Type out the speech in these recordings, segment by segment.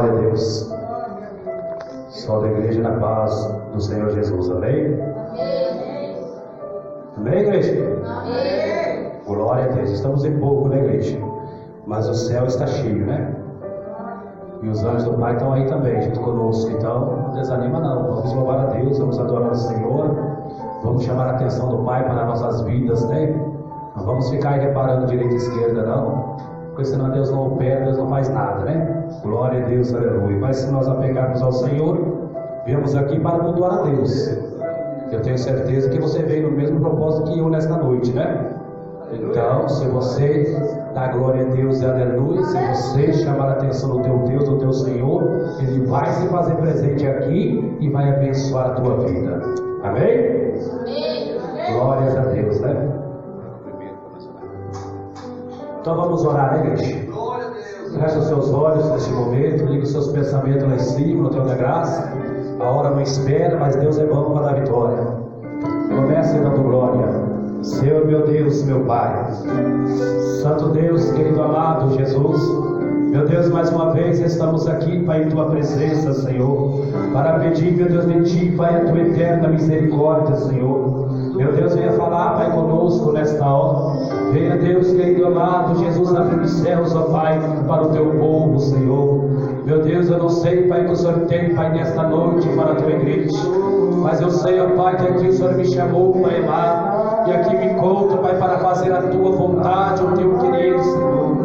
Glória a Deus. Só da igreja na paz do Senhor Jesus. Amém? Amém, igreja? Amém. Glória a Deus. Estamos em pouco, né, igreja? Mas o céu está cheio, né? E os anjos do Pai estão aí também, junto conosco. Então, não desanima não. Vamos louvar a Deus, vamos adorar o Senhor. Vamos chamar a atenção do Pai para nossas vidas, né? Não vamos ficar aí reparando direita e esquerda, não. Porque senão Deus não opera, Deus não faz nada, né? Glória a Deus, aleluia. Mas se nós apegarmos ao Senhor, viemos aqui para cultuar a Deus. Eu tenho certeza que você veio no mesmo propósito que eu nesta noite, né? Então, se você dá glória a Deus e aleluia, se você chamar a atenção do teu Deus, do teu Senhor, Ele vai se fazer presente aqui e vai abençoar a tua vida. Amém? Glórias a Deus, né? Então vamos orar, né, igreja? Feche os seus olhos neste momento, liga os seus pensamentos lá em cima, no trono da graça. A hora não espera, mas Deus é bom para dar vitória. Comece dando glória. Senhor meu Deus, meu Pai, Santo Deus, querido amado Jesus, meu Deus, mais uma vez estamos aqui, Pai, em Tua presença, Senhor, para pedir, meu Deus, de Ti, Pai, a Tua eterna misericórdia, Senhor. Meu Deus, venha falar, Pai, conosco nesta hora. Venha, Deus, querido amado, Jesus, abrir os céus, ó Pai, para o Teu povo, Senhor. Meu Deus, eu não sei, Pai, que o Senhor tem, Pai, nesta noite para a Tua igreja, mas eu sei, ó Pai, que aqui o Senhor me chamou, Pai amado, e aqui me encontro, Pai, para fazer a Tua vontade, o Teu querer, Senhor.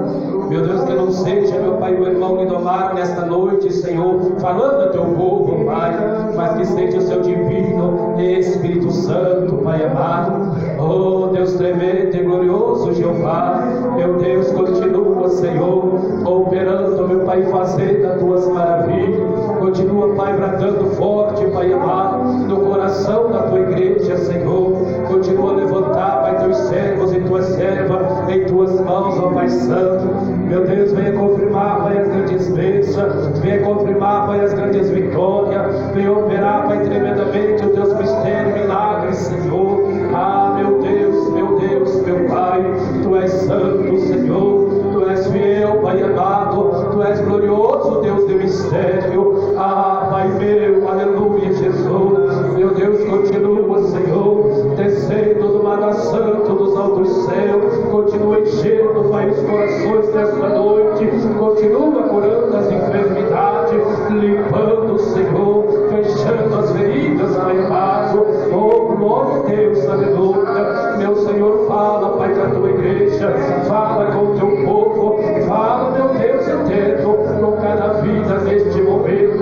Meu Deus, que não seja, meu Pai, o irmão Lindomar nesta noite, Senhor, falando a Teu povo, Pai, mas que seja o Seu divino Espírito Santo, Pai amado. Oh, Deus tremendo e glorioso, Jeová, meu Deus, continua, Senhor, operando, meu Pai, fazendo as Tuas maravilhas. Continua, Pai, bradando forte, Pai amado, no coração da Tua igreja, Senhor. Continua a levantar, Pai, Teus servos e Tuas servas em Tuas mãos, ó Pai Santo. Meu Deus, venha confirmar, Pai, as grandes bênçãos, venha confirmar, Pai, as grandes vitórias, venha operar, Pai, tremendamente o Teus mistérios, milagres, Senhor. Ah, meu Deus, meu Pai, Tu és santo, Senhor, Tu és fiel, Pai amado, Tu és glorioso, Deus de mistério. Ah, Pai meu, aleluia, Jesus. Meu Deus, continua, Senhor, descendo do Mar Santo, dos altos céus, continua enchendo, Pai, os corações desta noite, continua curando as enfermidades, limpando, Senhor, fechando as feridas, Pai amado. Oh, glória a Deus, aleluia. Meu Senhor, fala, Pai, com a Tua igreja, fala com o Teu povo, fala, meu Deus eterno, com cada vida neste momento.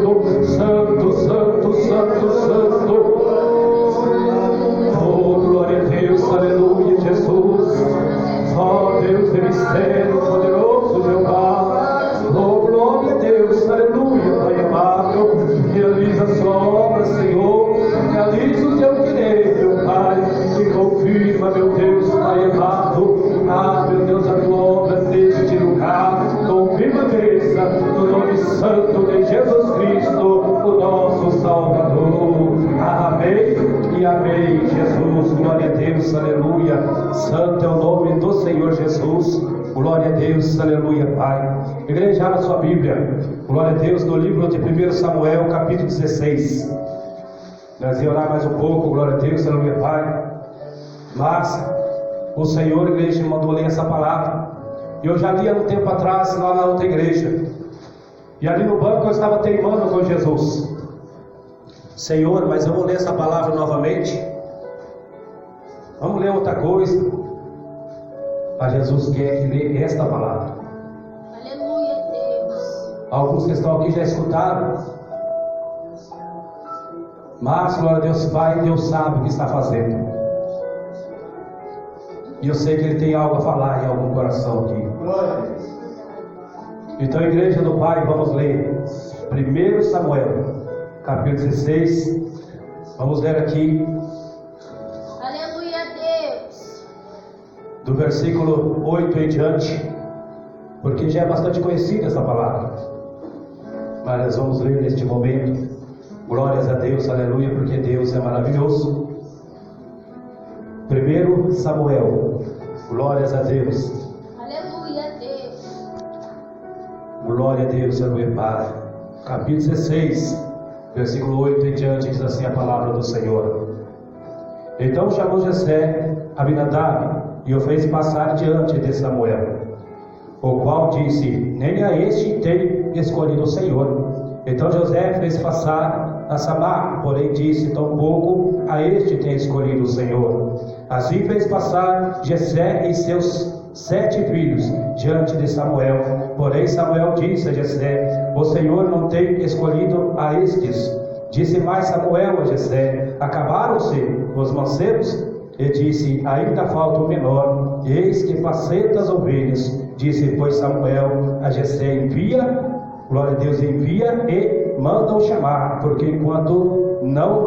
Santo, santo, santo, santo. Oh, glória a Deus, aleluia, Jesus. Oh, Deus de mistério, poderoso Jeová. Oh, glória a Deus, aleluia, Pai amado. Realiza a Sua obra, Senhor. Realiza o Teu querer, meu Pai. E confirma, meu Deus, Pai amado. Ah, meu Deus, a Tua obra neste lugar. Confirma a bênção no nome santo de Jesus Cristo, o nosso Salvador. Amém e amém, Jesus. Glória a Deus, aleluia. Santo é o nome do Senhor Jesus. Glória a Deus, aleluia, Pai. Igreja, abra sua Bíblia. Glória a Deus, no livro de 1 Samuel, capítulo 16. Nós vamos orar mais um pouco, glória a Deus, aleluia, Pai. Mas o Senhor, igreja, me mandou ler essa palavra. E eu já li há um tempo atrás, lá na outra igreja. E ali no banco eu estava teimando com Jesus. Senhor, mas eu vou ler essa palavra novamente. Vamos ler outra coisa. Mas Jesus quer que lê esta palavra. Aleluia, Deus. Alguns que estão aqui já escutaram. Mas, glória a Deus, Pai, Deus sabe o que está fazendo. E eu sei que Ele tem algo a falar em algum coração aqui. Então, igreja do Pai, vamos ler 1 Samuel, capítulo 16. Vamos ler aqui. Aleluia, Deus. Do versículo 8 em diante. Porque já é bastante conhecida essa palavra. Mas nós vamos ler neste momento. Glórias a Deus, aleluia, porque Deus é maravilhoso. 1 Samuel, glórias a Deus. Aleluia, Deus. Glória a Deus, aleluia, Pai. capítulo 16, versículo 8 em diante, diz assim a palavra do Senhor. Então chamou Jessé Abinadab e o fez passar diante de Samuel, o qual disse: nem a este tem escolhido o Senhor. Então José fez passar a Samá, porém disse: tampouco a este tem escolhido o Senhor. Assim fez passar Jessé e seus 7 filhos diante de Samuel. Porém Samuel disse a Jessé: o Senhor não tem escolhido a estes. Disse mais Samuel a Jessé: acabaram-se os mancebos? E disse: ainda falta o menor, eis que apacenta as ovelhas. Disse pois Samuel a Jessé: envia, glória a Deus, envia e manda-o chamar, porque enquanto não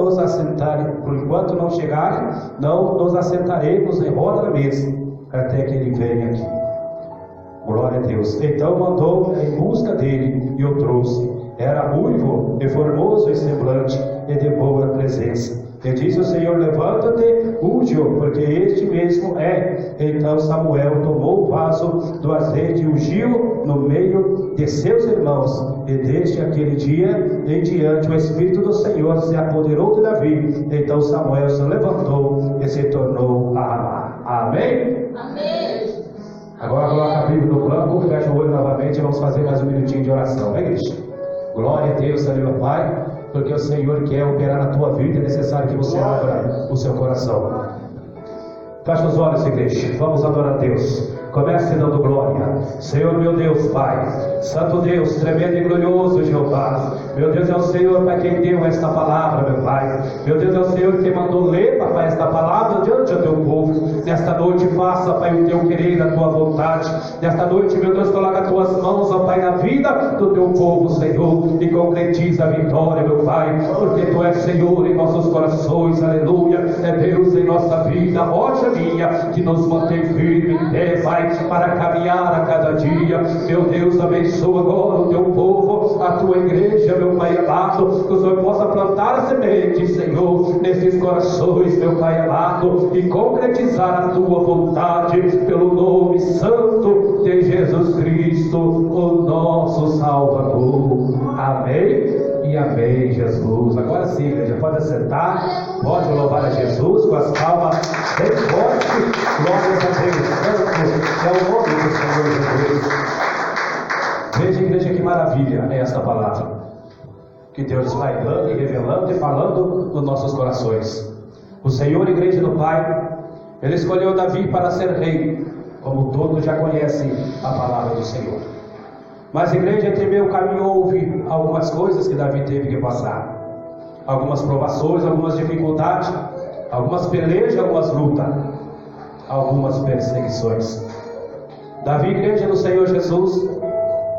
chegarem, não nos assentaremos em roda da mesa, até que ele venha aqui. Glória a Deus. Então mandou em busca dele e o trouxe. Era ruivo e formoso em semblante e de boa presença. E disse o Senhor: levanta-te, unge-o, porque este mesmo é. Então Samuel tomou o vaso do azeite e ungiu no meio de seus irmãos. E desde aquele dia em diante o Espírito do Senhor se apoderou de Davi. Então Samuel se levantou e se tornou a amar. Amém? Amém. Agora coloca a Bíblia no branco, fecha o olho novamente e vamos fazer mais um minutinho de oração. Vem, igreja. Glória a Deus, meu Pai, porque o Senhor quer operar na tua vida. É necessário que você abra o seu coração. Fecha os olhos, igreja. Vamos adorar a Deus. Comece dando glória. Senhor, meu Deus, Pai, Santo Deus, tremendo e glorioso Jeová. Meu Deus, é o Senhor, Pai, quem deu esta palavra, meu Pai. Meu Deus, é o Senhor que mandou ler, Pai, esta palavra diante do teu povo. Nesta noite, faça, Pai, o teu querer, a tua vontade. Nesta noite, meu Deus, coloca as tuas mãos, ó Pai, na vida do teu povo, Senhor, e concretiza a vitória, meu Pai, porque tu és Senhor em nossos corações, aleluia. É Deus em nossa vida, rocha minha, que nos mantém firme em pé, Pai, para caminhar a cada dia. Meu Deus, abençoa agora o teu povo, a tua igreja, meu Pai amado, que o Senhor possa plantar a semente, Senhor, nesses corações, meu Pai amado, e concretizar a tua vontade, pelo nome santo de Jesus Cristo, o nosso Salvador. Amém e amém, Jesus. Agora sim, igreja, pode sentar, pode louvar a Jesus com as palmas bem fortes. Glórias a Deus. Santo é o nome do Senhor Jesus. Veja, igreja, que maravilha é esta palavra que Deus vai dando e revelando e falando nos nossos corações. O Senhor, igreja do Pai, Ele escolheu Davi para ser rei, como todos já conhecem a palavra do Senhor. Mas, igreja, entre meio caminho houve algumas coisas que Davi teve que passar, algumas provações, algumas dificuldades, algumas pelejas, algumas lutas, algumas perseguições. Davi, igreja do Senhor Jesus,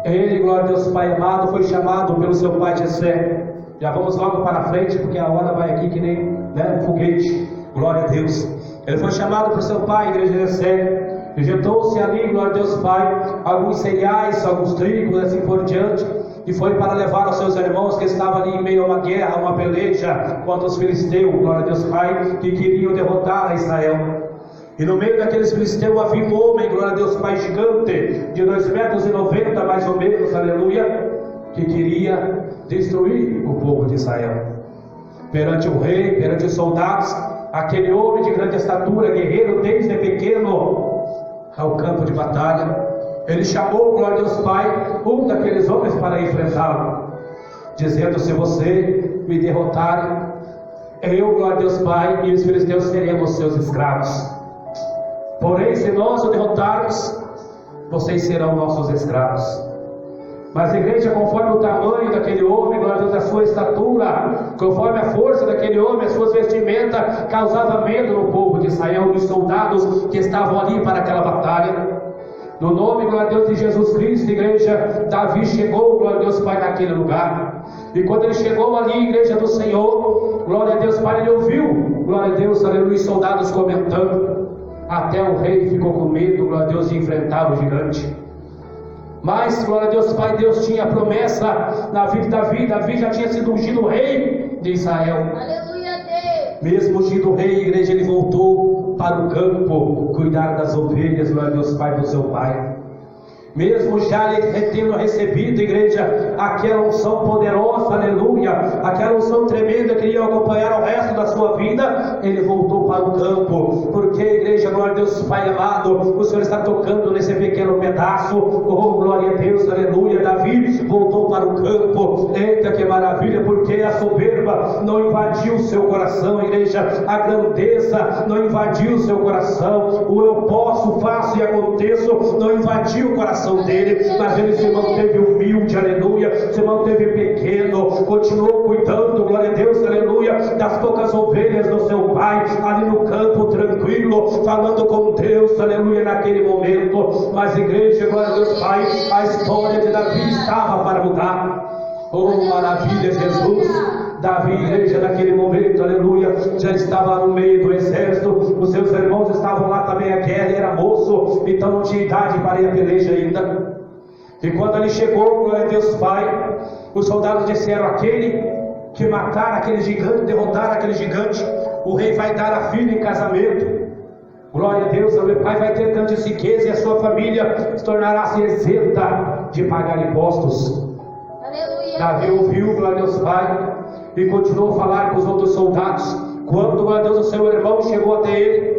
ele, glória a Deus, Pai amado, foi chamado pelo seu pai Jessé. Já vamos logo para frente, porque a hora vai aqui que nem, um foguete. Glória a Deus. Ele foi chamado por seu pai, igreja de Jessé. Injetou-se ali, glória a Deus, Pai, alguns cereais, alguns trigos, assim por diante, e foi para levar aos seus irmãos que estavam ali em meio a uma guerra, uma peleja contra os filisteus, glória a Deus, Pai, que queriam derrotar a Israel. E no meio daqueles filisteus havia um homem, glória a Deus, Pai, gigante, de 2,90 metros mais ou menos, aleluia, que queria destruir o povo de Israel. Perante o rei, perante os soldados, aquele homem de grande estatura, guerreiro desde pequeno, ao campo de batalha, ele chamou, glória a Deus, Pai, um daqueles homens para enfrentá-lo, dizendo: se você me derrotar, eu, glória a Deus, Pai, e os filisteus seremos seus escravos. Porém, se nós o derrotarmos, vocês serão nossos escravos. Mas, igreja, conforme o tamanho daquele homem, glória a Deus, a sua estatura, conforme a força daquele homem, as suas vestimentas, causava medo no povo de Israel, dos soldados que estavam ali para aquela batalha. No nome, glória a Deus, de Jesus Cristo, igreja, Davi chegou, glória a Deus, Pai, naquele lugar. E quando ele chegou ali, igreja do Senhor, glória a Deus, Pai, ele ouviu, glória a Deus, aleluia, os soldados comentando. Até o rei ficou com medo, glória a Deus, de enfrentar o gigante. Mas, glória a Deus, Pai, Deus tinha a promessa na vida de Davi. Davi já tinha sido ungido rei de Israel. Aleluia, Deus. Mesmo ungido rei, igreja, ele voltou para o campo, cuidar das ovelhas, glória a Deus, Pai, do seu pai. mesmo já tendo recebido, igreja, aquela unção poderosa, aleluia, aquela unção tremenda que ia acompanhar o resto da sua vida, ele voltou para o campo, porque, igreja, glória a Deus, Pai amado, o Senhor está tocando nesse pequeno pedaço, oh, glória a Deus, aleluia. Davi voltou para o campo, eita que maravilha, porque a soberba não invadiu o seu coração, igreja, a grandeza não invadiu o seu coração, o eu posso, faço e aconteço não invadiu o coração dele, mas ele se manteve humilde, aleluia, se manteve pequeno, continuou cuidando, glória a Deus, aleluia, das poucas ovelhas do seu pai, ali no campo, tranquilo, falando com Deus, aleluia, naquele momento. Mas igreja, glória a Deus, Pai, a história de Davi estava para mudar. Oh, maravilha, Jesus. Davi, igreja, naquele momento, aleluia, já estava no meio do exército, os seus irmãos estavam lá também à guerra, ele era moço, então não tinha idade para ir à peleja ainda. E quando ele chegou, glória a Deus, Pai, os soldados disseram: aquele que matar aquele gigante, derrotar aquele gigante, o rei vai dar a filha em casamento. Glória a Deus, meu pai vai ter tanta riqueza e a sua família se tornará-se isenta de pagar impostos. Aleluia. Davi ouviu, glória a Deus, Pai, e continuou a falar com os outros soldados. Quando, glória a Deus, o seu irmão chegou até ele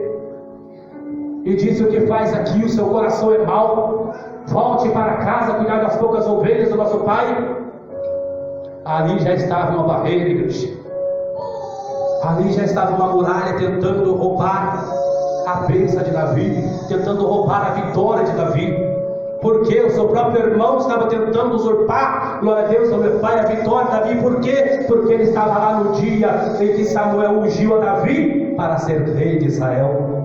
e disse: o que faz aqui? O seu coração é mau, volte para casa, cuidar das poucas ovelhas do nosso pai. Ali já estava uma barreira, igreja. Ali já estava uma muralha tentando roubar a bênção de Davi, tentando roubar a vitória de Davi, porque o seu próprio irmão estava tentando usurpar, glória a Deus, meu pai, a vitória de Davi. Por quê? Porque ele estava lá no dia em que Samuel ungiu a Davi para ser rei de Israel.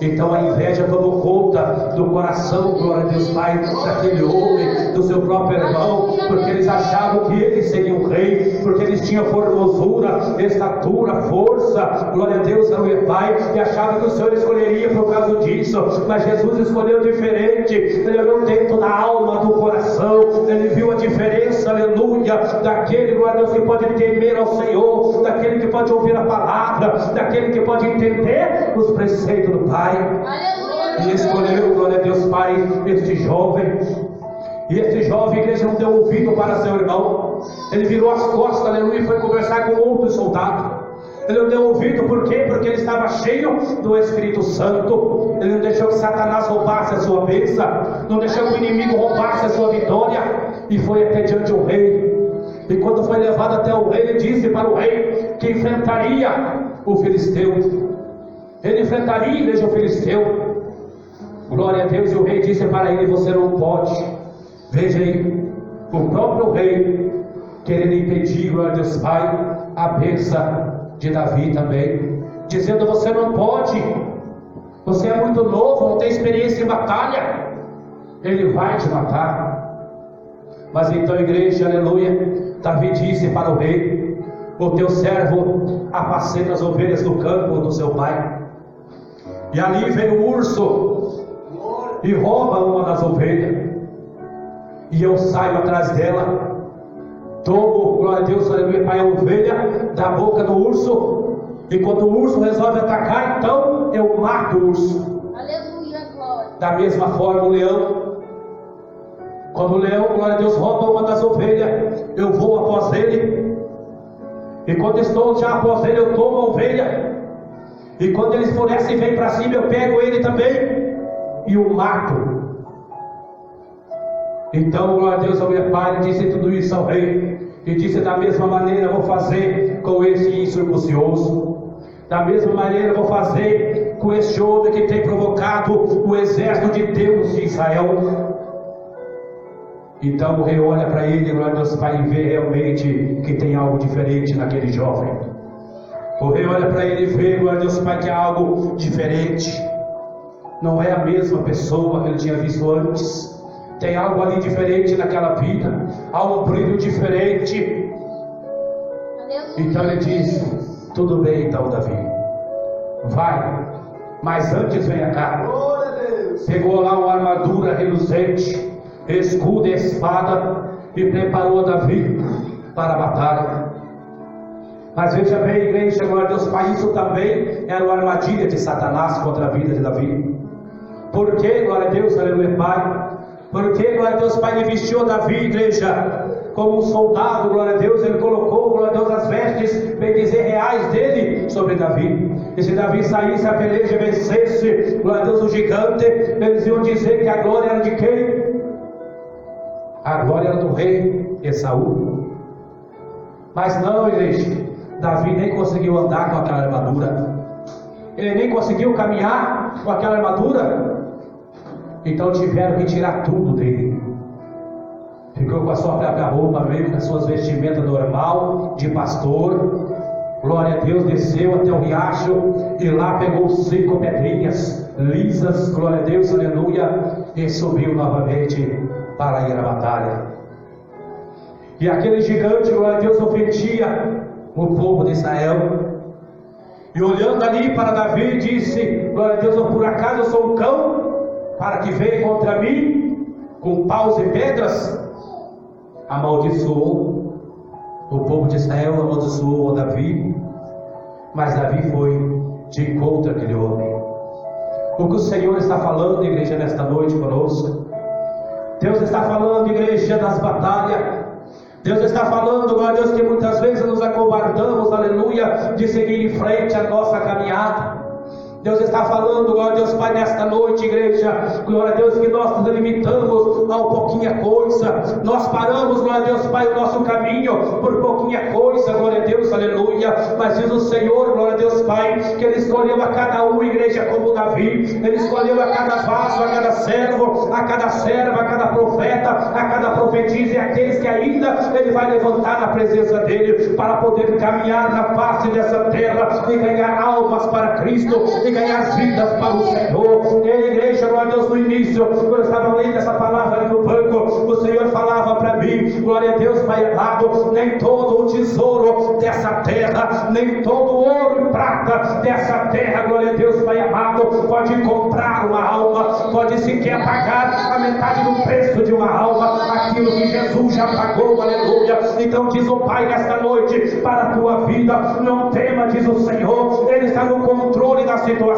Então a inveja tomou conta do coração, glória a Deus, Pai, daquele homem, do seu próprio irmão, porque eles achavam que ele seria um rei, porque eles tinham formosura, estatura, força, glória a Deus, meu Pai, e achavam que o Senhor escolheria por causa disso. Mas Jesus escolheu diferente. Ele olhou dentro da alma, do coração, ele viu a diferença, aleluia, daquele, glória a Deus, que pode temer ao Senhor, daquele que pode ouvir a palavra, daquele que pode entender os preceitos do Pai. Aleluia. E escolheu, glória a Deus, Pai, este jovem. E este jovem, igreja, não deu ouvido para seu irmão. Ele virou as costas, aleluia, e foi conversar com outro soldado. Ele não deu ouvido, por quê? Porque ele estava cheio do Espírito Santo. Ele não deixou que Satanás roubasse a sua bênção, não deixou que o inimigo roubasse a sua vitória, e foi até diante do rei. E quando foi levado até o rei, ele disse para o rei que enfrentaria o filisteu. Ele enfrentaria, igreja, o filisteu. Glória a Deus. E o rei disse para ele: você não pode. Veja aí, o próprio rei querendo impedir, glória a Deus, Pai, a bênção de Davi também, dizendo: você não pode, você é muito novo, não tem experiência em batalha, ele vai te matar. Mas então, igreja, aleluia, Davi disse para o rei: o teu servo apacenta as ovelhas do campo do seu pai, e ali vem o urso e rouba uma das ovelhas, e eu saio atrás dela, tomo, glória a Deus, aleluia, Pai, a ovelha da boca do urso, e quando o urso resolve atacar, então eu mato o urso. Aleluia, glória. Da mesma forma o leão, quando o leão, glória a Deus, rouba uma das ovelhas, eu vou após ele, e quando estou já após ele, eu tomo a ovelha, e quando ele enfurece e vem para cima, eu pego ele também e o mato. Então, glória a Deus, ao meu pai, ele disse tudo isso ao rei, e disse: da mesma maneira eu vou fazer com esse incircuncioso, da mesma maneira eu vou fazer com este homem que tem provocado o exército de Deus de Israel. Então o rei olha para ele, glória a Deus, Pai, e vê realmente que tem algo diferente naquele jovem. O rei olha para ele e vê, glória a Deus, Pai, que há algo diferente. Não é a mesma pessoa que ele tinha visto antes. Tem algo ali diferente naquela vida, há um brilho diferente. Então ele diz: tudo bem então, Davi, vai, mas antes venha cá. Pegou lá uma armadura reluzente, escudo e espada, e preparou Davi para a batalha. Mas veja bem, igreja, glória a Deus, Pai, isso também era uma armadilha de Satanás contra a vida de Davi. Porque, glória a Deus, aleluia, Pai, Porque, glória a Deus, Pai, ele vestiu Davi, igreja, como um soldado, glória a Deus. Ele colocou, glória a Deus, as vestes, bem dizer, reais dele sobre Davi. E se Davi saísse a peleja e vencesse, glória a Deus, o gigante, eles iam dizer que a glória era de quem? A glória era do rei Esaú. Mas não, igreja, Davi nem conseguiu andar com aquela armadura. Ele nem conseguiu caminhar com aquela armadura. Então tiveram que tirar tudo dele. Ficou com a sua própria roupa mesmo, com as suas vestimentas normal, de pastor. Glória a Deus, desceu até o riacho e lá pegou 5 pedrinhas lisas, glória a Deus, aleluia, e subiu novamente para ir à batalha. E aquele gigante, glória a Deus, ofendia o povo de Israel. E olhando ali para Davi, disse: glória a Deus, por acaso eu sou um cão para que venha contra mim com paus e pedras? Amaldiçoou o povo de Israel, amaldiçoou Davi. Mas Davi foi de encontro àquele homem. O que o Senhor está falando, igreja, nesta noite conosco? Deus está falando, igreja, das batalhas. Deus está falando, glória a Deus, que muitas vezes nos acovardamos, aleluia, de seguir em frente a nossa caminhada. Deus está falando, glória a Deus, Pai, nesta noite, igreja, glória a Deus, que nós nos limitamos a pouquinha coisa. Nós paramos, glória a Deus, Pai, o nosso caminho por pouquinha coisa, glória a Deus, aleluia. Mas diz o Senhor, glória a Deus, Pai, que Ele escolheu a cada um, igreja, como Davi. Ele escolheu a cada vaso, a cada servo, a cada serva, a cada profeta, a cada profetisa, e aqueles que ainda Ele vai levantar na presença dEle, para poder caminhar na face dessa terra e ganhar almas para Cristo, e ganhar vidas para o Senhor. E a igreja, glória a Deus, no início, quando eu estava lendo essa palavra ali no banco, o Senhor falava para mim, glória a Deus, Pai amado, nem todo o tesouro dessa terra, nem todo o ouro e prata dessa terra, glória a Deus, Pai amado, pode comprar uma alma, pode sequer pagar a metade do preço de uma alma, aquilo que Jesus já pagou, aleluia. Então diz o Pai nesta noite para a tua vida: não tema, diz o Senhor, Ele está no controle da situação.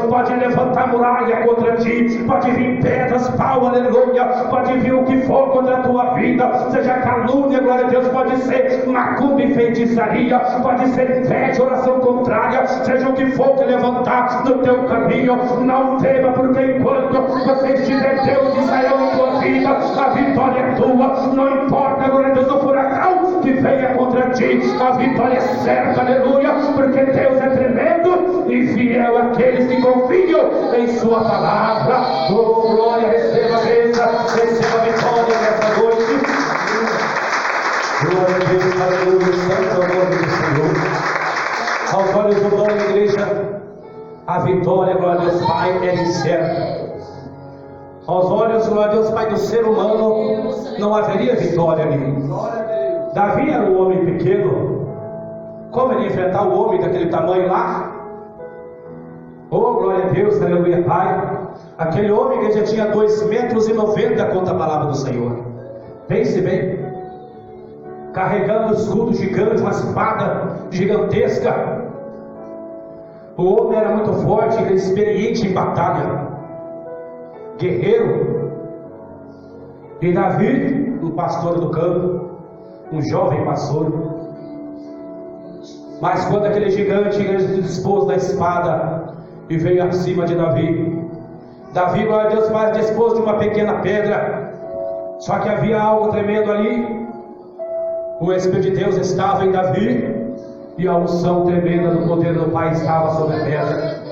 Pode levantar muralha contra ti, pode vir pedras, pau, aleluia, pode vir o que for contra a tua vida, seja calúnia, glória a Deus, pode ser macumba e feitiçaria, pode ser inveja, oração contrária, seja o que for que levantar no teu caminho, não tema, porque enquanto você estiver Deus de Israel na tua vida, a vitória é tua. Não importa, glória a Deus, o furacão que venha contra ti, a vitória é certa, aleluia, porque Deus é tremendo e fiel àqueles que confiam em sua palavra. Oh, glória, receba a bênção, receba a vitória nesta noite. Glória a Deus, aleluia, santo é o nome do Senhor. Aos olhos humanos, igreja, a vitória, glória a Deus, Pai, é incerta. Aos olhos, glória a Deus, Pai, do ser humano, não haveria vitória ali. Davi era um homem pequeno. Como ele ia enfrentar o homem daquele tamanho lá? Oh, glória a Deus, aleluia, Pai. Aquele homem que já tinha 2,90 metros, conta a palavra do Senhor. Pense bem, carregando um escudo gigante, uma espada gigantesca. O homem era muito forte, era experiente em batalha, guerreiro. E Davi, um pastor do campo, um jovem pastor. Mas quando aquele gigante se dispôs da espada e veio acima de Davi, glória a Deus, mas dispôs de uma pequena pedra. Só que havia algo tremendo ali. O Espírito de Deus estava em Davi, e a unção tremenda do poder do Pai estava sobre a pedra.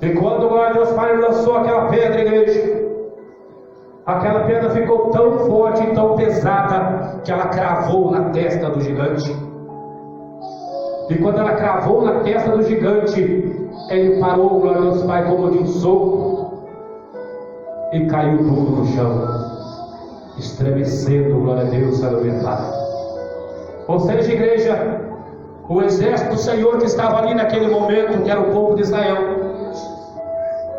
E quando, glória a Deus, Pai lançou aquela pedra, igreja, aquela pedra ficou tão forte e tão pesada que ela cravou na testa do gigante. E quando ela cravou na testa do gigante, ele parou, glória a Deus, Pai, como de um soco, e caiu tudo no chão, estremecendo, glória a Deus, aleluia, Pai. Ou seja, igreja, o exército do Senhor que estava ali naquele momento, que era o povo de Israel,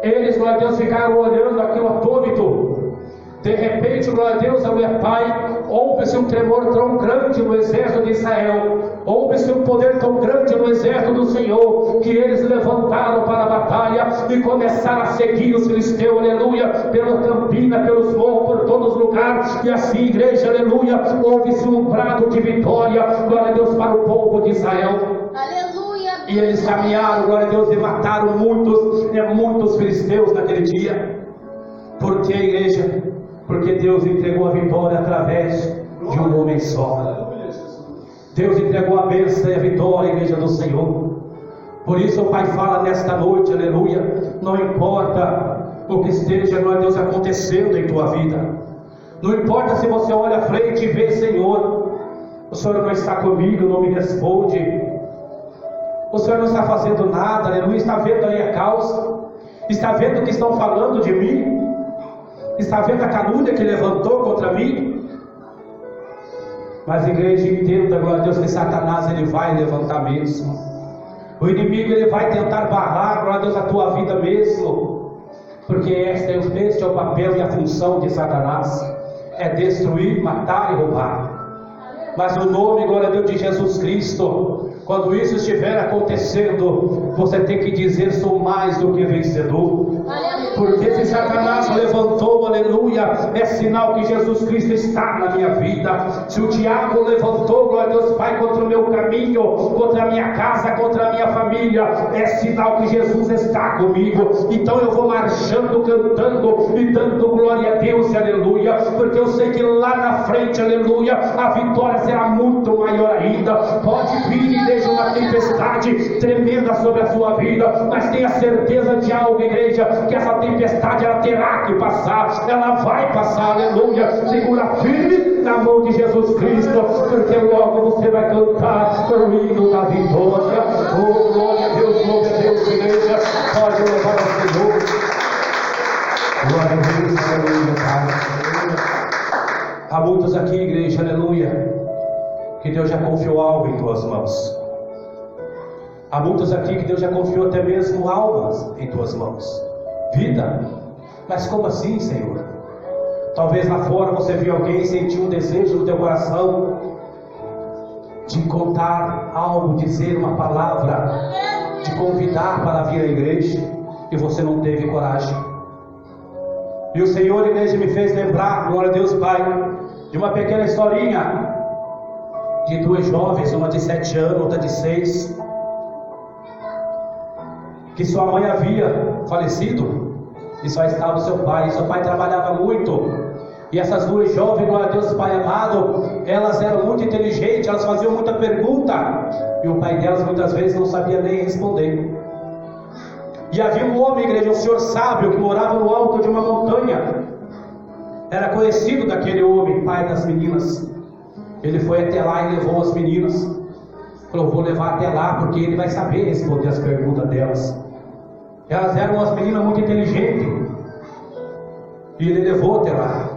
eles, glória a Deus, ficaram olhando aquilo atônito. De repente, glória a Deus, aleluia, Pai, houve-se um tremor tão grande no exército de Israel, houve-se um poder tão grande no exército do Senhor, que eles levantaram para a batalha e começaram a seguir os filisteus, aleluia, pela campina, pelos morros, por todos os lugares. E assim, igreja, aleluia, houve-se um brado de vitória, glória a Deus, para o povo de Israel. Aleluia. E eles caminharam, glória a Deus, e mataram muitos filisteus naquele dia. Por que, igreja? Porque Deus entregou a vitória através de um homem só. Deus entregou a bênção e a vitória, igreja do Senhor. Por isso o Pai fala nesta noite, aleluia, não importa o que esteja, glória a Deus, acontecendo em tua vida, não importa se você olha à frente e vê, Senhor, o Senhor não está comigo, não me responde, o Senhor não está fazendo nada, aleluia, está vendo aí a causa, está vendo o que estão falando de mim, está vendo a calúnia que levantou contra mim. Mas igreja, entenda, glória a Deus, que Satanás ele vai levantar mesmo. O inimigo ele vai tentar barrar, glória a Deus, a tua vida mesmo. Porque este é o papel e a função de Satanás. É destruir, matar e roubar. Mas no nome, glória a Deus, de Jesus Cristo, quando isso estiver acontecendo, você tem que dizer: sou mais do que vencedor. Porque se Satanás levantou, aleluia, é sinal que Jesus Cristo está na minha vida. Se o diabo levantou, glória a Deus, Pai, contra o meu caminho, contra a minha casa, contra a minha família, é sinal que Jesus está comigo. Então eu vou marchando, cantando e dando glória a Deus, aleluia, porque eu sei que lá na frente, aleluia, a vitória será muito maior ainda. Pode vir, igreja, uma tempestade tremenda sobre a sua vida, mas tenha certeza de algo, igreja, que essa tempestade ela terá que passar, ela vai passar, aleluia. Segura firme na mão de Jesus Cristo, porque logo você vai cantar o hino da vitória. Oh, glória a Deus, igreja, pode louvar ao Senhor. Glória a Deus, aleluia, Pai. Há muitos aqui, igreja, aleluia, que Deus já confiou algo em tuas mãos. Há muitos aqui que Deus já confiou até mesmo almas em tuas mãos, vida. Mas como assim, Senhor? Talvez lá fora você viu alguém, sentiu um desejo no teu coração de contar algo, dizer uma palavra, de convidar para vir à igreja, e você não teve coragem. E o Senhor, igreja, me fez lembrar, glória a Deus, Pai, de uma pequena historinha de duas jovens, uma de 7 anos, outra de 6, que sua mãe havia falecido e só estava o seu pai. E seu pai trabalhava muito, e essas duas jovens, glória a Deus, Pai amado, elas eram muito inteligentes, elas faziam muita pergunta, e o pai delas muitas vezes não sabia nem responder. E havia um homem, igreja, um senhor sábio, que morava no alto de uma montanha, era conhecido daquele homem, pai das meninas. Ele foi até lá e levou as meninas, falou: vou levar até lá, porque ele vai saber responder as perguntas delas. Elas eram umas meninas muito inteligentes, e ele levou até lá.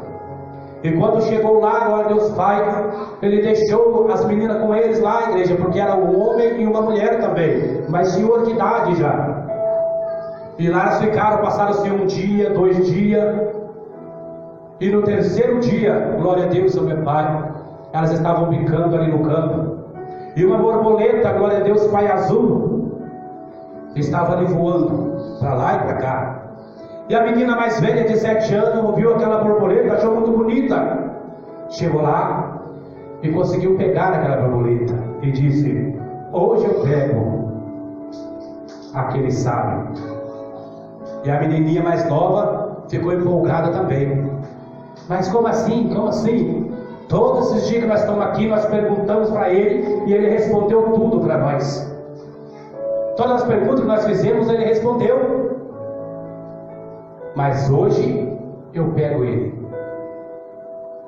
E quando chegou lá, glória a Deus, Pai, ele deixou as meninas com eles lá, igreja, porque era um homem e uma mulher também, mas senhor de idade já. E lá elas ficaram, passaram-se 1 dia, 2 dias, e no 3º dia, glória a Deus, meu Pai, elas estavam brincando ali no campo, e uma borboleta, glória a Deus, Pai, azul, estava ali voando para lá e para cá. E a menina mais velha de 7 anos ouviu aquela borboleta, achou muito bonita, chegou lá e conseguiu pegar aquela borboleta e disse: hoje eu pego aquele sábio. E a menininha mais nova ficou empolgada também. Mas como assim? Como assim? Todos esses dias que nós estamos aqui, nós perguntamos para ele e ele respondeu tudo para nós. Todas as perguntas que nós fizemos, ele respondeu. Mas hoje eu pego ele.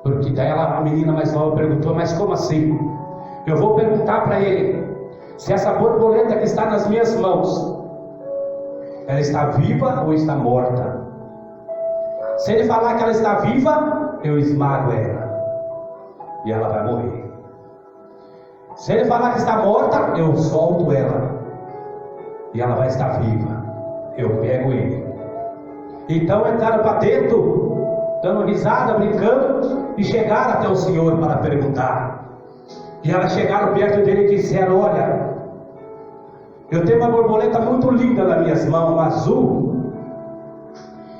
Porque daí a menina mais nova perguntou: mas como assim? Eu vou perguntar para ele se essa borboleta que está nas minhas mãos, ela está viva ou está morta. Se ele falar que ela está viva, eu esmago ela e ela vai morrer. Se ele falar que está morta, eu solto ela e ela vai estar viva. Eu pego ele. Então entraram para dentro dando risada, brincando, e chegaram até o Senhor para perguntar. E elas chegaram perto dele e disseram: olha, eu tenho uma borboleta muito linda nas minhas mãos, azul,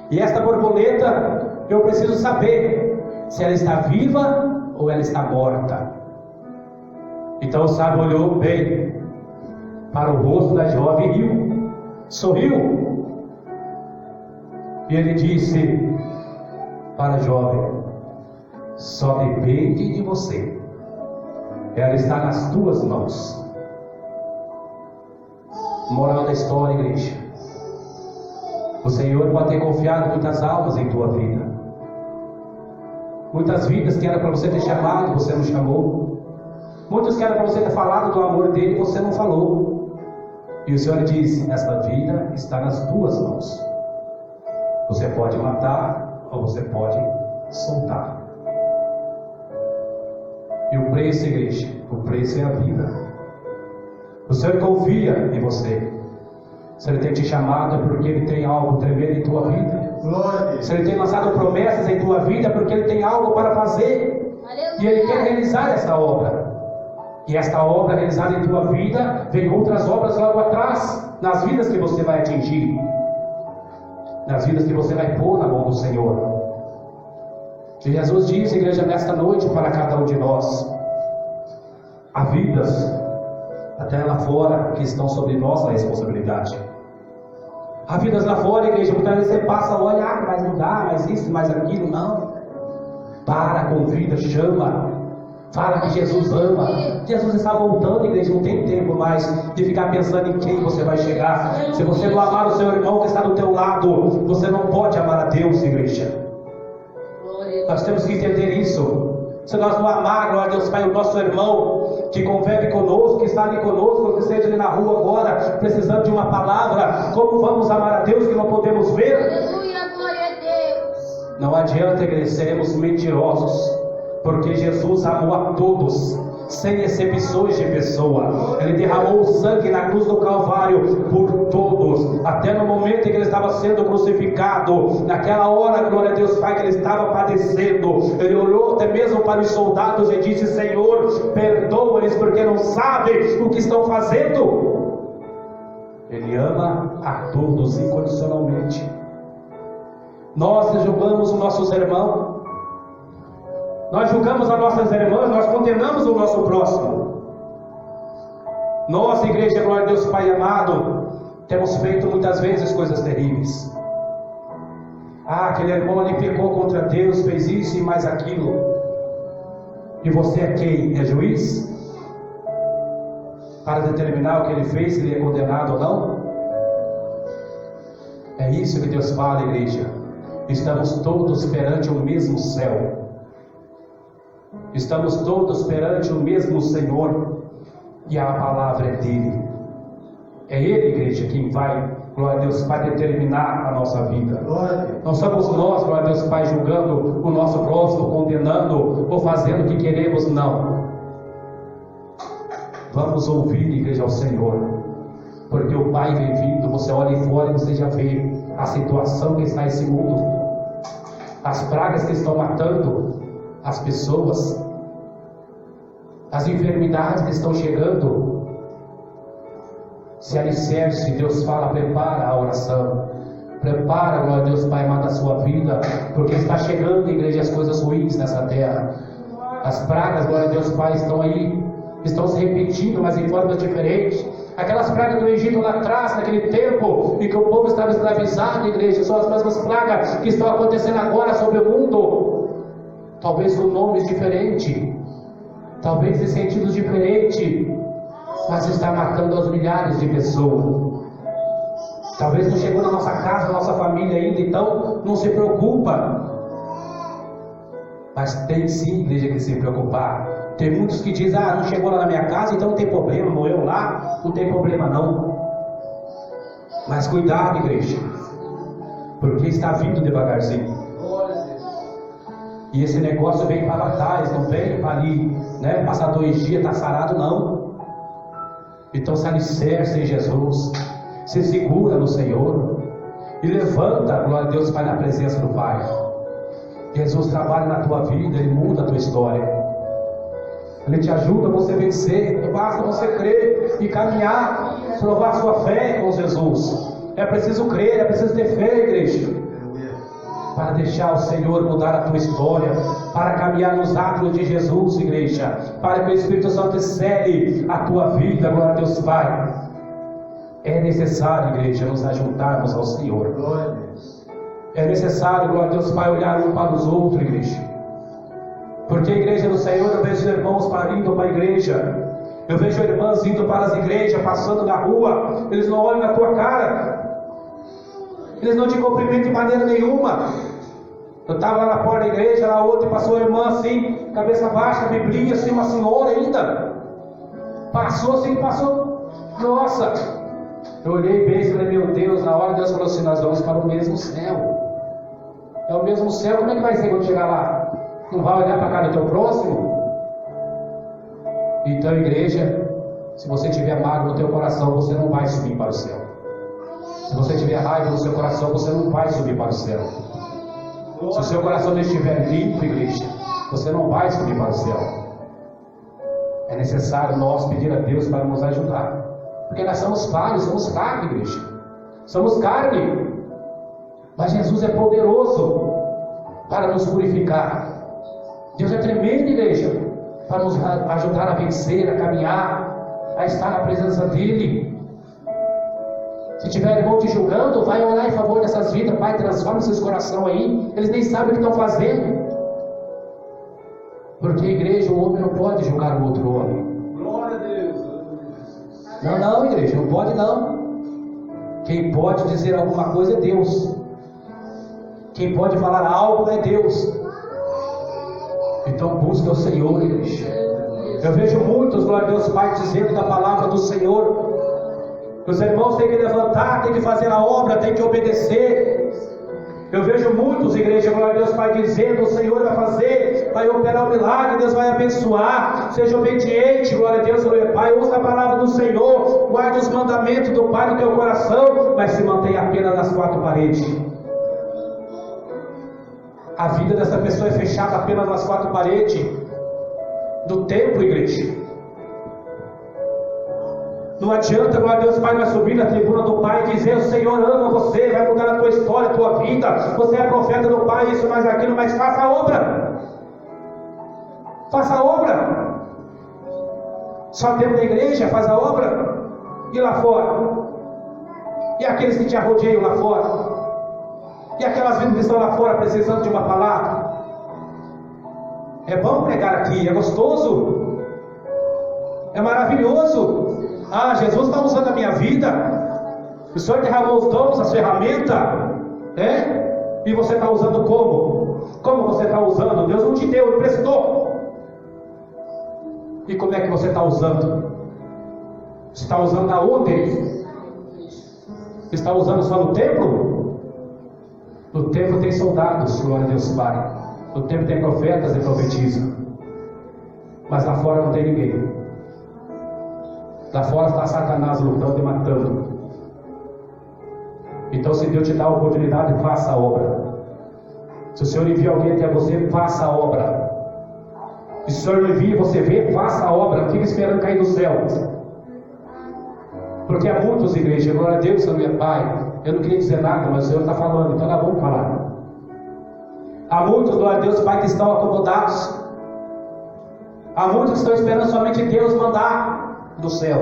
e esta borboleta eu preciso saber se ela está viva ou ela está morta. Então o sábio olhou bem para o rosto da jovem e riu, sorriu, e ele disse para a jovem: só depende de você, ela está nas tuas mãos. Moral da história, igreja: o Senhor pode ter confiado muitas almas em tua vida, muitas vidas que era para você ter chamado, você não chamou, muitos que era para você ter falado do amor dele, você não falou. E o Senhor disse: esta vida está nas tuas mãos, você pode matar ou você pode soltar. E o preço, igreja, o preço é a vida. O Senhor confia em você. Se Ele tem te chamado é porque Ele tem algo tremendo em tua vida. Se Ele tem lançado promessas em tua vida é porque Ele tem algo para fazer. E Ele quer realizar essa obra. E esta obra realizada em tua vida, vem outras obras logo atrás, nas vidas que você vai atingir, nas vidas que você vai pôr na mão do Senhor. E Jesus diz, igreja, nesta noite para cada um de nós: há vidas até lá fora que estão sobre nossa responsabilidade. Há vidas lá fora, igreja, muitas vezes você passa, olha, mas não dá, mais isso, mais aquilo. Não, para, convida, chama, fala que Jesus ama. Jesus está voltando, igreja, não tem tempo mais de ficar pensando em quem você vai chegar. Se você não amar o seu irmão que está do teu lado, você não pode amar a Deus, igreja. Nós temos que entender isso. Se nós não amarmos, glória a Deus Pai, o nosso irmão que convive conosco, que está ali conosco, que esteja ali na rua agora, precisando de uma palavra, como vamos amar a Deus que não podemos ver? Aleluia, glória a Deus. Não adianta, igreja, seremos mentirosos, porque Jesus amou a todos, sem exceções de pessoa. Ele derramou o sangue na cruz do Calvário por todos, até no momento em que ele estava sendo crucificado, naquela hora, glória a Deus Pai, que ele estava padecendo, ele olhou até mesmo para os soldados e disse: Senhor, perdoa-lhes porque não sabem o que estão fazendo. Ele ama a todos incondicionalmente. Nós julgamos os nossos irmãos, nós julgamos as nossas irmãs, nós condenamos o nosso próximo. Nós, igreja, glória a Deus Pai amado, temos feito muitas vezes coisas terríveis. Aquele irmão ali pecou contra Deus, fez isso e mais aquilo. E você é quem? É juiz? Para determinar o que ele fez, se ele é condenado ou não? É isso que Deus fala, igreja. Estamos todos perante o mesmo céu. Estamos todos perante o mesmo Senhor, e a palavra é dele. É Ele, igreja, quem vai, glória a Deus Pai, determinar a nossa vida. Não somos nós, glória a Deus Pai, julgando o nosso próximo, condenando ou fazendo o que queremos, não. Vamos ouvir, igreja, ao Senhor, porque o Pai vem vindo. Você olha fora e você já vê a situação que está nesse mundo, as pragas que estão matando as pessoas, as enfermidades que estão chegando. Se alicerce, Deus fala: prepara a oração, prepara, glória a Deus Pai amado, a sua vida, porque está chegando, igreja, as coisas ruins nessa terra. As pragas, glória a Deus Pai, estão aí, estão se repetindo, mas em formas diferentes. Aquelas pragas do Egito lá atrás, naquele tempo em que o povo estava escravizado, igreja, são as mesmas pragas que estão acontecendo agora sobre o mundo. Talvez com nomes diferentes, talvez em sentidos diferentes, mas está matando aos milhares de pessoas. Talvez não chegou na nossa casa, na nossa família ainda, então não se preocupa. Mas tem sim, igreja, que se preocupar. Tem muitos que dizem: não chegou lá na minha casa, então não tem problema, morreu lá, não tem problema não. Mas cuidado, igreja, porque está vindo devagarzinho. E esse negócio vem para trás, não vem para ali, né? Passar 2 dias, está sarado, não. Então se alicerce em Jesus, se segura no Senhor e levanta, glória a Deus Pai, na presença do Pai. Jesus trabalha na tua vida, Ele muda a tua história. Ele te ajuda a você vencer. Basta você crer e caminhar, provar sua fé com Jesus. É preciso crer, é preciso ter fé, igreja, para deixar o Senhor mudar a tua história, para caminhar nos atos de Jesus, igreja, para que o Espírito Santo cele a tua vida. Glória a Deus, Pai. É necessário, igreja, nos ajuntarmos ao Senhor. É necessário, glória a Deus, Pai, olhar um para os outros, igreja. Porque a igreja do Senhor, eu vejo irmãos indo para a igreja, eu vejo irmãs indo para as igrejas, passando na rua, eles não olham na tua cara, eles não te cumprimentam de maneira nenhuma. Eu estava lá na porta da igreja, lá outra, passou a irmã assim, cabeça baixa, biblinha, assim, uma senhora ainda, passou assim, passou, nossa, eu olhei bem e falei, meu Deus, na hora Deus falou assim, nós vamos para o mesmo céu. É o mesmo céu, como é que vai ser quando chegar lá? Não vai olhar para a cara do teu próximo? Então, igreja, se você tiver mágoa no teu coração, você não vai subir para o céu. Se você tiver raiva no seu coração, você não vai subir para o céu. Se o seu coração não estiver limpo, igreja, você não vai subir para o céu. É necessário nós pedir a Deus para nos ajudar, porque nós somos falhos, somos carne, igreja, somos carne, mas Jesus é poderoso para nos purificar. Deus é tremendo, igreja, para nos ajudar a vencer, a caminhar, a estar na presença dEle. Se tiver irmão te julgando, vai orar em favor dessas vidas. Pai, transforma seus corações aí. Eles nem sabem o que estão fazendo. Porque, igreja, o homem não pode julgar o outro homem. Glória a Deus. Não, igreja, não pode não. Quem pode dizer alguma coisa é Deus. Quem pode falar algo é Deus. Então busca o Senhor, igreja. Eu vejo muitos, glória a Deus, Pai, dizendo da palavra do Senhor. Os irmãos têm que levantar, têm que fazer a obra, têm que obedecer. Eu vejo muitos, igreja, glória a Deus, Pai, dizendo, o Senhor vai fazer, vai operar o milagre, Deus vai abençoar. Seja obediente, glória a Deus, glória a Pai. Ouça a palavra do Senhor, guarde os mandamentos do Pai no teu coração, mas se mantenha apenas nas quatro paredes. A vida dessa pessoa é fechada apenas nas quatro paredes do templo, igreja. Não adianta, glória a Deus, Pai, vai subir na tribuna do Pai e dizer, o Senhor ama você, vai mudar a tua história, a tua vida, você é profeta do Pai, isso, mais aquilo, mas faça a obra. Faça a obra. Só dentro da igreja faz a obra. E lá fora? E aqueles que te arrodeiam lá fora? E aquelas vidas que estão lá fora precisando de uma palavra? É bom pregar aqui, é gostoso, é maravilhoso. Ah, Jesus está usando a minha vida. O Senhor derramou os dons, as ferramentas, né? E você está usando como? Como você está usando? Deus não te deu, emprestou. E como é que você está usando? Você está usando aonde? Está usando só no templo? No templo tem soldados, glória a Deus, Pai. No templo tem profetas e profetizam. Mas lá fora não tem ninguém. Lá fora está Satanás lutando e matando. Então, se Deus te dá a oportunidade, faça a obra. Se o Senhor envia alguém até você, faça a obra. E se o Senhor não envia você vê, faça a obra. Não fique esperando cair do céu. Porque há muitos, igreja, glória a Deus, Senhor meu Pai. Eu não queria dizer nada, mas o Senhor está falando, então nós vamos falar. Há muitos, glória a Deus, Pai, que estão acomodados. Há muitos que estão esperando somente Deus mandar do céu.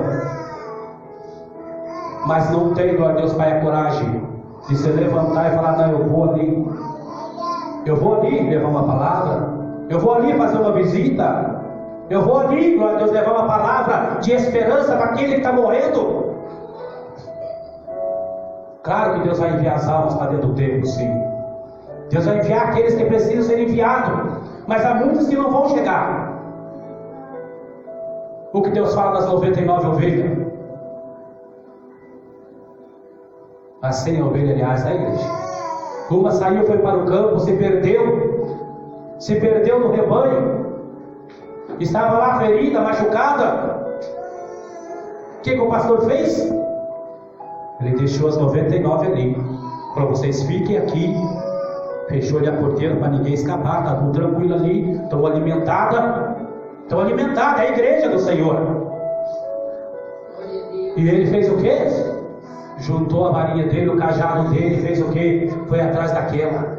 Mas não tem, glória a Deus, Pai, a coragem de se levantar e falar, não, eu vou ali. Eu vou ali levar uma palavra. Eu vou ali fazer uma visita. Eu vou ali, glória a Deus, levar uma palavra de esperança para aquele que está morrendo. Claro que Deus vai enviar as almas para dentro do templo, sim. Deus vai enviar aqueles que precisam ser enviados. Mas há muitos que não vão chegar. O que Deus fala das 99 ovelhas? As 100 ovelhas, aliás, da igreja. Uma saiu, foi para o campo, se perdeu no rebanho, estava lá ferida, machucada. O que o pastor fez? Ele deixou as 99 ali. Para vocês fiquem aqui Fechou-lhe a porteira para ninguém escapar. Está tudo tranquilo ali. Estão alimentada. É a igreja do Senhor. E ele fez o quê? Juntou a varinha dele, o cajado dele, fez o quê? Foi atrás daquela.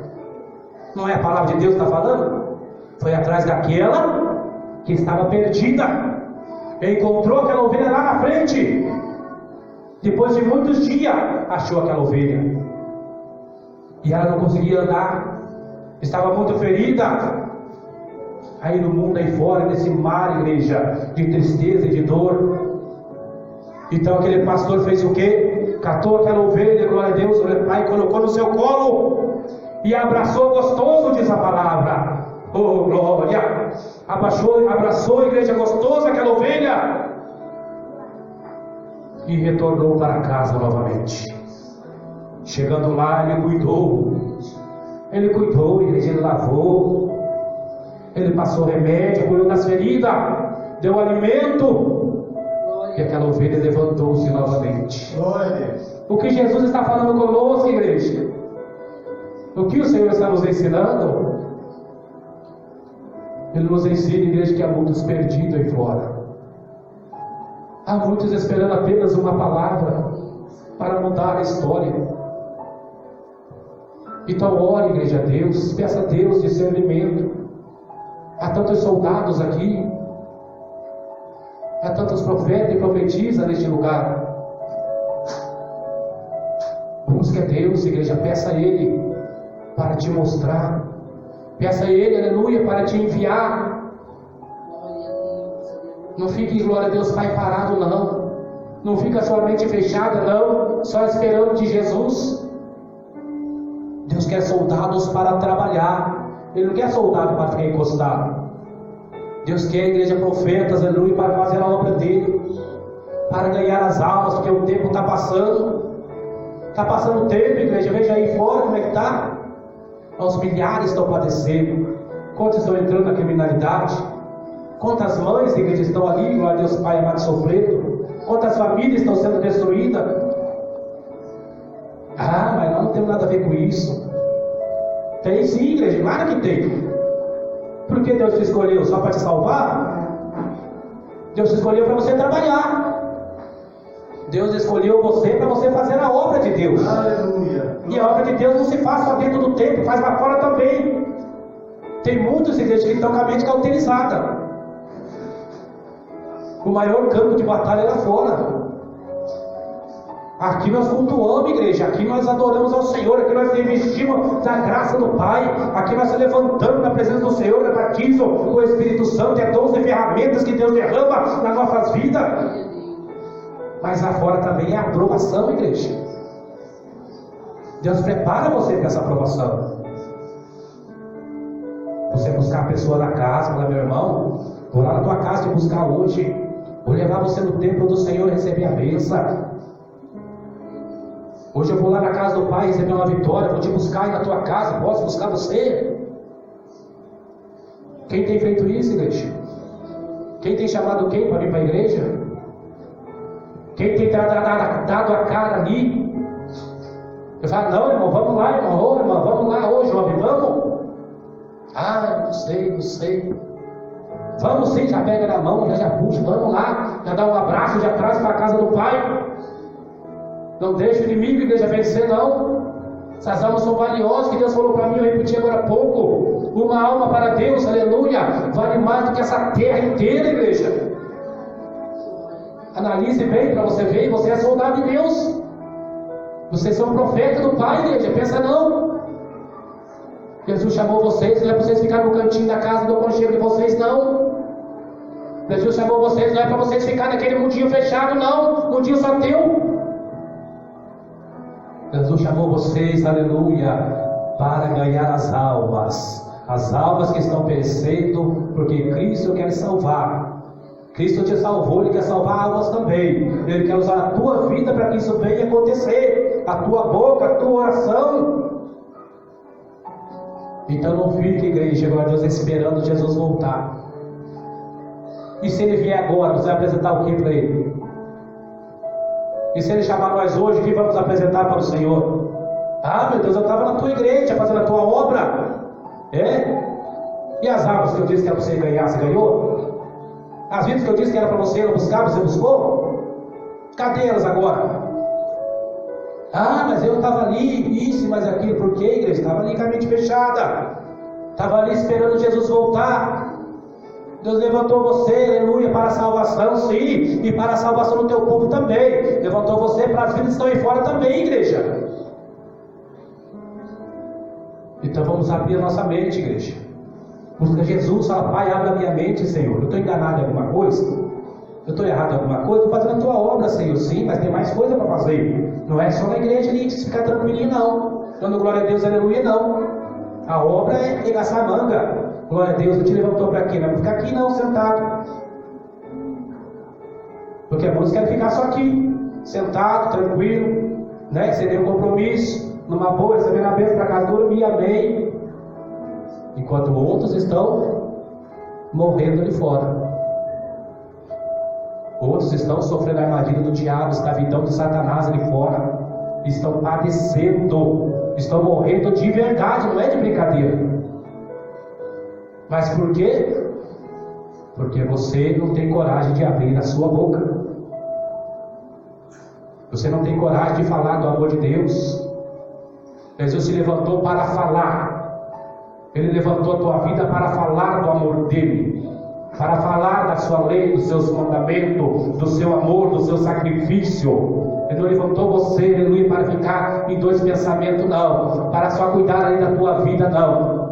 Não é a palavra de Deus que está falando? Foi atrás daquela que estava perdida. Encontrou aquela ovelha lá na frente. Depois de muitos dias, achou aquela ovelha. E ela não conseguia andar. Estava muito ferida. Aí no mundo aí fora, nesse mar, igreja, de tristeza e de dor. Então aquele pastor fez o quê? Catou aquela ovelha, glória a Deus, o pai colocou no seu colo e abraçou gostoso, diz a palavra. Oh glória! Abraçou a igreja gostosa, aquela ovelha, e retornou para casa novamente. Chegando lá, ele cuidou, igreja, ele lavou, ele passou remédio, curou das feridas, deu alimento. E aquela ovelha levantou-se novamente. O que Jesus está falando conosco, igreja? O que o Senhor está nos ensinando? Ele nos ensina, igreja, que há muitos perdidos aí fora. Há muitos esperando apenas uma palavra para mudar a história. Então ore, igreja, a Deus, peça a Deus discernimento. Há tantos soldados aqui. Há tantos profetas e profetisas neste lugar. Busque a Deus, igreja, peça a Ele para te mostrar. Peça a Ele, aleluia, para te enviar. Não fique, glória a Deus, Pai, parado, não. Não fica sua mente fechada, não. Só esperando de Jesus. Deus quer soldados para trabalhar. Ele não quer soldado para ficar encostado. Deus quer, igreja, profetas, aleluia, para fazer a obra dele, para ganhar as almas, porque o tempo está passando. Está passando o tempo, igreja. Veja aí fora como é que está. Os milhares estão padecendo. Quantos estão entrando na criminalidade? Quantas mães, igreja, estão ali, glória a Deus, Pai amado, sofrendo? Quantas famílias estão sendo destruídas? Ah, mas nós não temos nada a ver com isso. Tem sim, igreja, claro que tem. Por que Deus te escolheu? Só para te salvar? Deus te escolheu para você trabalhar. Deus escolheu você para você fazer a obra de Deus. Aleluia. E a obra de Deus não se faz só dentro do templo, faz lá fora também. Tem muitos igrejas que estão com a mente cauterizada. O maior campo de batalha é lá fora. Aqui nós cultuamos, igreja. Aqui nós adoramos ao Senhor. Aqui nós investimos da graça do Pai. Aqui nós se levantamos na presença do Senhor. É batismo com o Espírito Santo. É 12 ferramentas que Deus derrama nas nossas vidas. Mas lá fora também é aprovação, igreja. Deus prepara você para essa aprovação. Você buscar a pessoa na casa, falar, meu irmão, vou lá na tua casa te buscar hoje. Vou levar você no templo do Senhor e receber a bênção. Hoje eu vou lá na casa do Pai receber uma vitória. Vou te buscar aí na tua casa. Posso buscar você? Quem tem feito isso, igreja? Quem tem chamado quem para vir para a igreja? Quem tem dado a cara ali? Eu falo, não, irmão, vamos lá, irmão. Ô, irmão, vamos lá hoje, homem, vamos? Ah, não sei. Vamos sim, já pega na mão, já puxa, vamos lá. Já dá um abraço, já traz para a casa do Pai. Não deixa o inimigo, igreja, vencer, não. Essas almas são valiosas, que Deus falou para mim, eu repeti agora há pouco. Uma alma para Deus, aleluia, vale mais do que essa terra inteira, igreja. Analise bem para você ver, você é soldado de Deus. Vocês são profeta do Pai, igreja, pensa não. Jesus chamou vocês, não é para vocês ficarem no cantinho da casa do conchego de vocês, não. Jesus chamou vocês, não é para vocês ficarem naquele mundinho fechado, não. Mundinho só teu. Jesus chamou vocês, aleluia, para ganhar as almas que estão perecendo, porque Cristo quer salvar. Cristo te salvou, Ele quer salvar almas também. Ele quer usar a tua vida para que isso venha acontecer, a tua boca, a tua oração. Então não fique, igreja, glória a Deus, esperando Jesus voltar. E se Ele vier agora, você vai apresentar o que para Ele? E se Ele chamar nós hoje, o que vamos apresentar para o Senhor? Ah, meu Deus, eu estava na tua igreja, fazendo a tua obra. E as almas que eu disse que era para você ganhar, você ganhou? As vidas que eu disse que era para você não buscar, você buscou? Cadê elas agora? Ah, mas eu estava ali, isso, mas aquilo. Por quê, igreja? Estava ali com a mente fechada. Estava ali esperando Jesus voltar. Deus levantou você, aleluia, para a salvação, sim, e para a salvação do teu povo também. Levantou você para as vidas que estão aí fora também, igreja. Então vamos abrir a nossa mente, igreja. Busca Jesus, fala, Pai, abre a minha mente, Senhor. Eu estou enganado em alguma coisa? Eu estou errado em alguma coisa? Estou fazendo a tua obra, Senhor, sim, mas tem mais coisa para fazer. Não é só na igreja ali, que ficar tranquilinho, não. Dando glória a Deus, aleluia, não. A obra é regaçar a manga. Glória a Deus, Ele te levantou para quê? Não é para ficar aqui não, sentado. Porque alguns querem ficar só aqui, sentado, tranquilo, né? Sem nenhum compromisso, numa boa, recebendo a bênção para casa, dormir, amém. Enquanto outros estão morrendo ali fora. Outros estão sofrendo a armadilha do diabo, escravidão de Satanás ali fora. Estão padecendo, estão morrendo de verdade, não é de brincadeira. Mas por quê? Porque você não tem coragem de abrir a sua boca. Você não tem coragem de falar do amor de Deus. Jesus se levantou para falar. Ele levantou a tua vida para falar do amor dele, para falar da sua lei, dos seus mandamentos, do seu amor, do seu sacrifício. Ele não levantou você, aleluia, para ficar em dois pensamentos, não, para só cuidar aí da tua vida, não.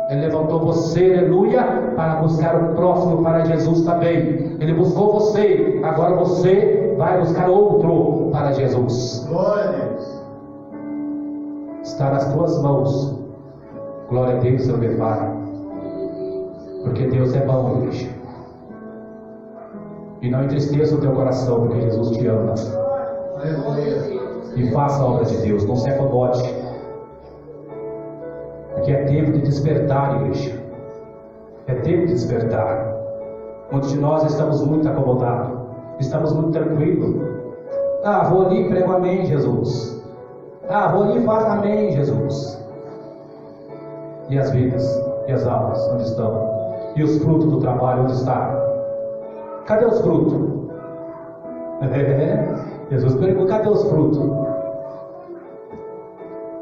Ele levantou você, aleluia, para buscar o próximo para Jesus também. Ele buscou você, agora você vai buscar outro para Jesus. Glória a Deus. Está nas tuas mãos. Glória a Deus, seu meu Pai. Porque Deus é bom, igreja. E não entristeça o teu coração, porque Jesus te ama. Aleluia. E faça a obra de Deus, não se acomode. Porque é tempo de despertar, igreja. É tempo de despertar. Muitos de nós estamos muito acomodados, estamos muito tranquilos. Ah, vou ali e prego amém, Jesus. Ah, vou ali e faço amém, Jesus. E as vidas, e as almas, onde estão? E os frutos do trabalho, onde está? Cadê os frutos? Jesus perguntou, cadê os frutos?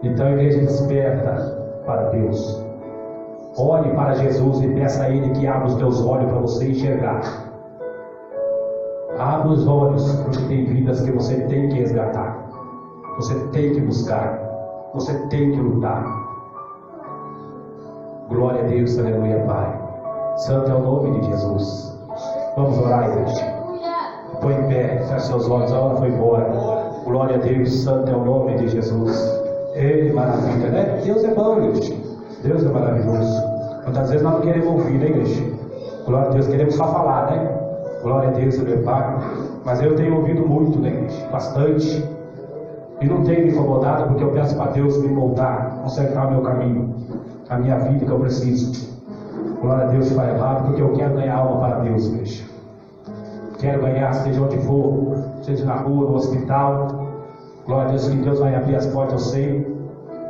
Então a igreja desperta para Deus. Olhe para Jesus e peça a Ele que abra os teus olhos para você enxergar. Abra os olhos, porque tem vidas que você tem que resgatar. Você tem que buscar. Você tem que lutar. Glória a Deus, aleluia, Pai. Santo é o nome de Jesus. Vamos orar, igreja. Põe em pé, feche seus olhos, a hora foi embora. Glória a Deus, santo é o nome de Jesus. Ele é maravilha, né? Deus é bom, igreja. Deus é maravilhoso. Muitas vezes nós não queremos ouvir, né, igreja? Glória a Deus, queremos só falar, né? Glória a Deus, meu Pai. Mas eu tenho ouvido muito, né, igreja? Bastante. E não tenho me incomodado, porque eu peço para Deus me moldar, consertar o meu caminho, a minha vida que eu preciso. Glória a Deus, Pai amado, porque eu quero ganhar alma para Deus, igreja. Quero ganhar, seja onde for, seja na rua, no hospital. Glória a Deus, que Deus vai abrir as portas, eu sei.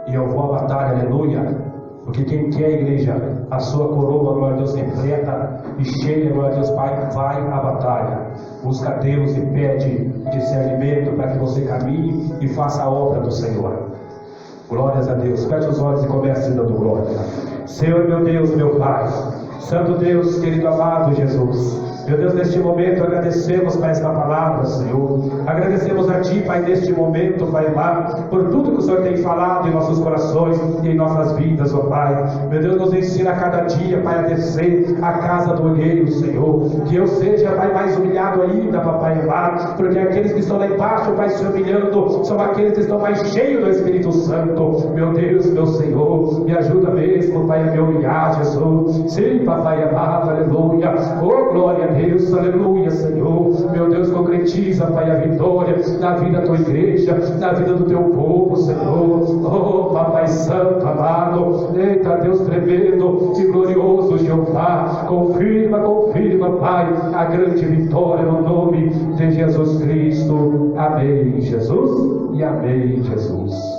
E eu vou à batalha, aleluia. Porque quem quer, igreja, a sua coroa, glória a Deus, repleta e cheia, glória a Deus, Pai, vai à batalha. Busca Deus e pede discernimento para que você caminhe e faça a obra do Senhor. Glórias a Deus. Feche os olhos e comece dando glória. Senhor, meu Deus, meu Pai, Santo Deus, querido amado Jesus. Meu Deus, neste momento agradecemos, Pai, esta palavra, Senhor. Agradecemos a Ti, Pai, neste momento, Pai amado, por tudo que o Senhor tem falado em nossos corações e em nossas vidas, ó Pai. Meu Deus, nos ensina a cada dia, Pai, a descer a casa do olheiro, Senhor. Que eu seja, Pai, mais humilhado ainda, Papai amado, porque aqueles que estão lá embaixo, Pai, se humilhando, são aqueles que estão mais cheios do Espírito Santo. Meu Deus, meu Senhor, me ajuda mesmo, Pai, a me humilhar, Jesus. Sim, Papai amado, aleluia. Oh, glória a Deus, aleluia, Senhor. Meu Deus, concretiza, Pai, a vitória na vida da tua igreja, na vida do teu povo, Senhor. Oh, Papai Santo, amado, eita, Deus tremendo e glorioso, Jeová. Confirma, confirma, Pai, a grande vitória no nome de Jesus Cristo. Amém, Jesus, e amém, Jesus.